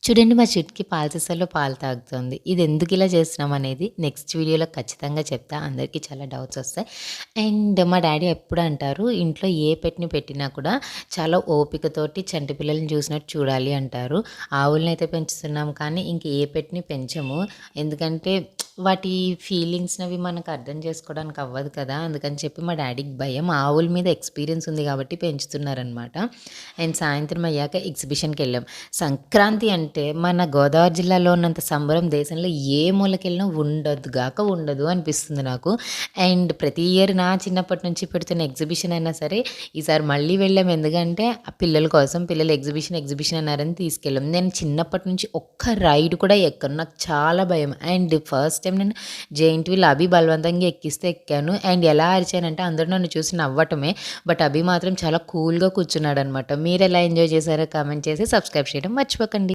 చూడండి మా చిట్కి పాల సీసాలో పాలు తాగుతుంది. ఇది ఎందుకు ఇలా చేస్తున్నాం అనేది నెక్స్ట్ వీడియోలో ఖచ్చితంగా చెప్తా. అందరికీ చాలా డౌట్స్ వస్తాయి. అండ్ మా డ్యాడీ ఎప్పుడు అంటారు, ఇంట్లో ఏ పెట్‌ని పెట్టినా కూడా చాలా ఓపికతోటి చంటి పిల్లల్ని చూసినట్టు చూడాలి అంటారు. ఆవులనైతే పెంచుతున్నాం కానీ ఇంక ఏ పెట్‌ని పెంచము. ఎందుకంటే వాటి ఫీలింగ్స్‌నవి మనకు అర్థం చేసుకోవడానికి అవ్వదు కదా! అందుకని చెప్పి మా డ్యాడీకి భయం. ఆవుల మీద ఎక్స్‌పీరియన్స్ ఉంది కాబట్టి పెంచుతున్నారనమాట. అండ్ సాయంత్రం అయ్యాక ఎగ్జిబిషన్‌కెళ్ళాం. సంక్రాంతి అంటే మన గోదావరి జిల్లాలో ఉన్నంత సంబరం దేశంలో ఏ మూలకెళ్ళినా ఉండదు గాక ఉండదు అనిపిస్తుంది నాకు. అండ్ ప్రతి ఇయర్ నా చిన్నప్పటి నుంచి పెడుతున్న ఎగ్జిబిషన్ అయినా సరే, ఈసారి మళ్ళీ వెళ్ళాం. ఎందుకంటే ఆ పిల్లల కోసం పిల్లలు ఎగ్జిబిషన్ అన్నారని తీసుకెళ్ళాం. నేను చిన్నప్పటి నుంచి ఒక్క రైడ్ కూడా ఎక్కను. నాకు చాలా భయం. అండ్ ఫస్ట్ టైం నేను జెయింట్ వీల్ అభి బలవంతంగా ఎక్కిస్తే ఎక్కాను. అండ్ ఎలా అరిచానంటే అందరూ నన్ను చూసి నవ్వటమే. బట్ అభి మాత్రం చాలా కూల్‌గా కూర్చున్నాడనమాట. మీరెలా ఎంజాయ్ చేశారో కామెంట్ చేసి సబ్స్క్రైబ్ చేయడం మర్చిపోకండి.